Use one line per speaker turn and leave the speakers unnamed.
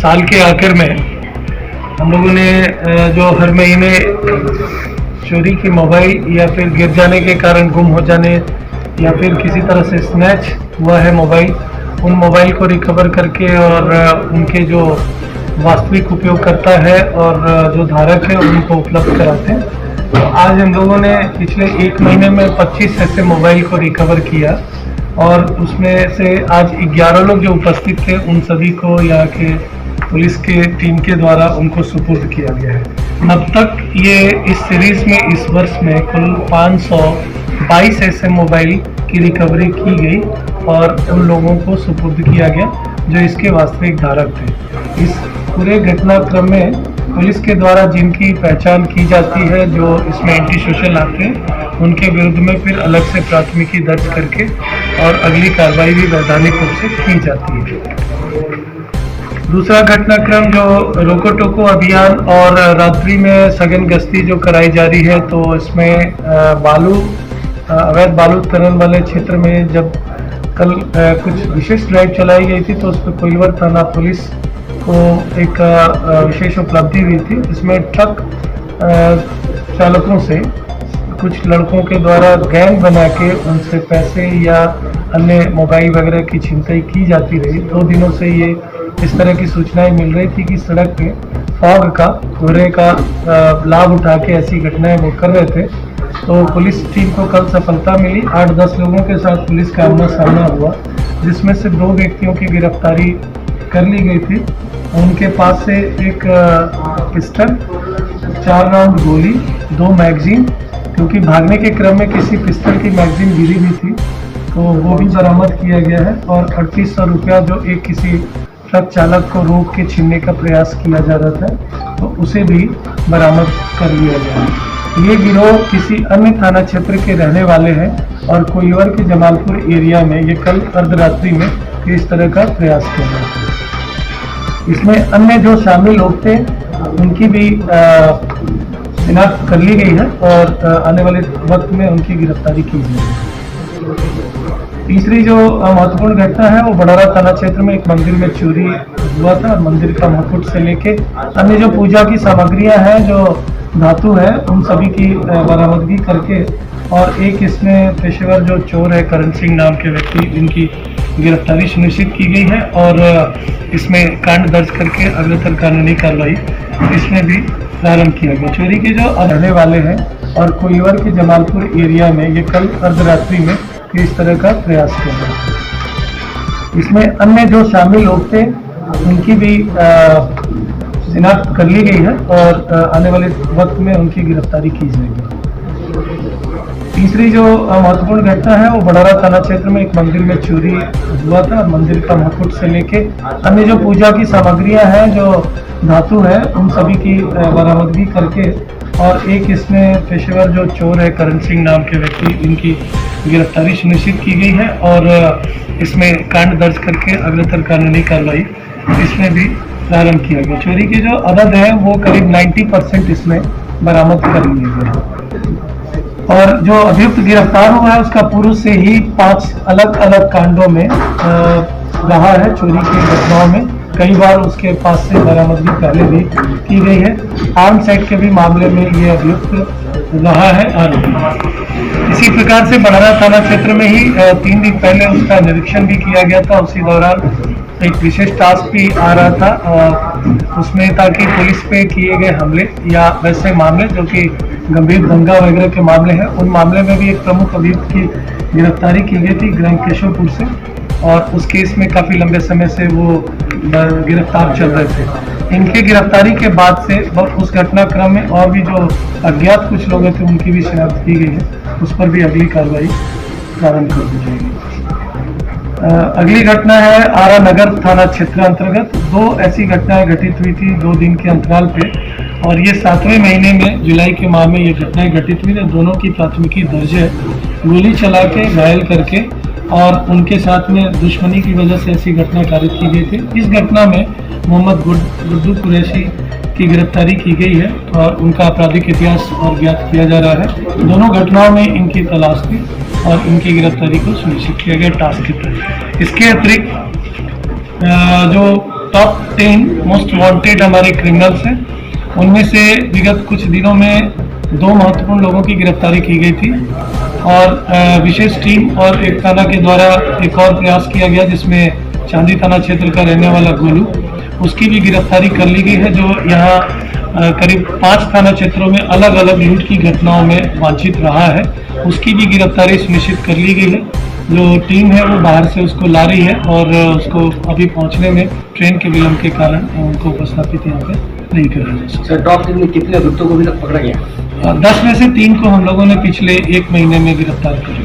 साल के आखिर में हम लोगों ने जो हर महीने चोरी की मोबाइल या फिर गिर जाने के कारण गुम हो जाने या फिर किसी तरह से स्नैच हुआ है मोबाइल, उन मोबाइल को रिकवर करके और उनके जो वास्तविक उपयोगकर्ता है और जो धारक है उनको उपलब्ध कराते हैं। तो आज हम लोगों ने पिछले एक महीने में 25 ऐसे मोबाइल को रिकवर किया और उसमें से आज 11 लोग जो उपस्थित थे उन सभी को यहाँ के पुलिस के टीम के द्वारा उनको सुपुर्द किया गया है। अब तक ये इस सीरीज में इस वर्ष में कुल 522 ऐसे मोबाइल की रिकवरी की गई और उन लोगों को सुपुर्द किया गया जो इसके वास्तविक धारक थे। इस पूरे घटनाक्रम में पुलिस के द्वारा जिनकी पहचान की जाती है, जो इसमें एंटी सोशल आते हैं, उनके विरुद्ध में फिर अलग से प्राथमिकी दर्ज करके और अगली कार्रवाई भी वैधानिक रूप से की जाती है। दूसरा घटनाक्रम जो रोको टोको अभियान और रात्रि में सघन गश्ती जो कराई जा रही है, तो इसमें अवैध बालू उत्खनन वाले क्षेत्र में जब कल कुछ विशेष ड्राइव चलाई गई थी तो उस पर कोइलवर थाना पुलिस को एक विशेष उपलब्धि हुई थी। इसमें ट्रक चालकों से कुछ लड़कों के द्वारा गैंग बना के उनसे पैसे या अन्य मोबाइल वगैरह की छिनतई की जाती रही। 2 दिनों से ये इस तरह की सूचनाएं मिल रही थी कि सड़क पे फॉग का, कोहरे का लाभ उठा के ऐसी घटनाएं वो कर रहे थे। तो पुलिस टीम को कल सफलता मिली। 8-10 लोगों के साथ पुलिस का आमना सामना हुआ, जिसमें से 2 व्यक्तियों की गिरफ्तारी कर ली गई थी। उनके पास से एक पिस्टल, 4 राउंड गोली, 2 मैगजीन, क्योंकि भागने के क्रम में किसी पिस्टल की मैगजीन गिरी हुई थी तो वो भी बरामद किया गया है और 3800 रुपया जो एक किसी ट्रक चालक को रोक के छीनने का प्रयास किया जा रहा था तो उसे भी बरामद कर लिया गया है। ये गिरोह किसी अन्य थाना क्षेत्र के रहने वाले हैं और कोइलवर के जमालपुर एरिया में ये कल अर्धरात्रि में इस तरह का प्रयास कर रहे थे। इसमें अन्य जो शामिल लोग थे उनकी भी शिनाख्त कर ली गई है और आने वाले वक्त में उनकी गिरफ्तारी की जाएगी। तीसरी जो महत्वपूर्ण घटना है वो बड़ौरा थाना क्षेत्र में एक मंदिर में चोरी हुआ था। मंदिर का मुकुट से लेके अन्य जो पूजा की सामग्रियां हैं, जो धातु है, उन सभी की बरामदगी करके और एक इसमें पेशेवर जो चोर है करण सिंह नाम के व्यक्ति, जिनकी गिरफ्तारी सुनिश्चित की गई है और इसमें कांड दर्ज करके अग्रतर कानूनी कार्रवाई इसमें भी प्रारंभ किया गया। चोरी के जो रहने वाले हैं और कोइलवर के जमालपुर एरिया में ये कल अर्धरात्रि में इस तरह का प्रयास कर रहे थे। इसमें अन्य जो शामिल लोग थे उनकी भी शिनाख्त कर ली गई है और आने वाले वक्त में उनकी गिरफ्तारी की जाएगी। तीसरी जो महत्वपूर्ण घटना है वो बड़ौरा थाना क्षेत्र में एक मंदिर में चोरी हुआ था। मंदिर का मुकुट से लेके अन्य जो पूजा की सामग्रियां हैं, जो धातु है, उन सभी की बरामदगी करके और एक इसमें पेशेवर जो चोर है करण सिंह नाम के व्यक्ति, इनकी गिरफ्तारी सुनिश्चित की गई है और इसमें कांड दर्ज करके अग्रतर कानूनी कार्रवाई इसमें भी प्रारंभ किया गया। चोरी के जो अदद है वो करीब 90% इसमें बरामद कर लिए गए और जो अभियुक्त गिरफ्तार हुआ है उसका पूर्व से ही 5 अलग अलग कांडों में रहा है। चोरी की घटनाओं में कई बार उसके पास से बरामदगी पहले भी की गई है। आर्म्स एक्ट के भी मामले में ये अभियुक्त रहा है आरोपी। इसी प्रकार से बड़ौरा थाना क्षेत्र में ही 3 दिन पहले उसका निरीक्षण भी किया गया था। उसी दौरान एक विशेष टास्क भी आ रहा था और उसमें ताकि पुलिस पे किए गए हमले या वैसे मामले जो कि गंभीर दंगा वगैरह के मामले हैं, उन मामले में भी एक प्रमुख अभियुक्त की गिरफ्तारी की गई थी ग्राम केशवपुर से और उस केस में काफ़ी लंबे समय से वो गिरफ्तार चल रहे थे। इनके गिरफ्तारी के बाद से उस घटनाक्रम में और भी जो अज्ञात कुछ लोग थे उनकी भी शिनाख्त की गई है, उस पर भी अगली कार्रवाई प्रारंभ कर दी जाएगी। अगली घटना है आरा नगर थाना क्षेत्र अंतर्गत। 2 ऐसी घटनाएं घटित हुई थी 2 दिन के अंतराल पे और ये 7वें महीने में जुलाई के माह में ये घटनाएं घटित हुई। दोनों की प्राथमिकी दर्ज है, गोली चला के घायल करके और उनके साथ में दुश्मनी की वजह से ऐसी घटना कारित की गई थी। इस घटना में मोहम्मद गुड्डू कुरैशी की गिरफ्तारी की गई है और उनका आपराधिक इतिहास और ज्ञात किया जा रहा है। दोनों घटनाओं में इनकी तलाश थी और इनकी गिरफ्तारी को सुनिश्चित किया गया टास्क के तहत। इसके अतिरिक्त जो टॉप 10 मोस्ट वांटेड हमारे क्रिमिनल्स हैं। उनमें से विगत कुछ दिनों में 2 महत्वपूर्ण लोगों की गिरफ्तारी की गई थी और विशेष टीम और एक थाना के द्वारा एक और प्रयास किया गया जिसमें चांदी थाना क्षेत्र का रहने वाला गोलू, उसकी भी गिरफ्तारी कर ली गई है, जो यहाँ करीब 5 थाना क्षेत्रों में अलग अलग लूट की घटनाओं में वांछित रहा है। उसकी भी गिरफ्तारी सुनिश्चित कर ली गई है। जो टीम है वो बाहर से उसको ला रही है और उसको अभी पहुंचने में ट्रेन के विलंब के कारण उनको उपस्थापित यहाँ पे नहीं कर रहा है।
सर टॉप 10 में कितने अभियुक्तों को अभी तक पकड़ा गया?
10 में से 3 को हम लोगों ने पिछले 1 महीने में गिरफ्तार किया।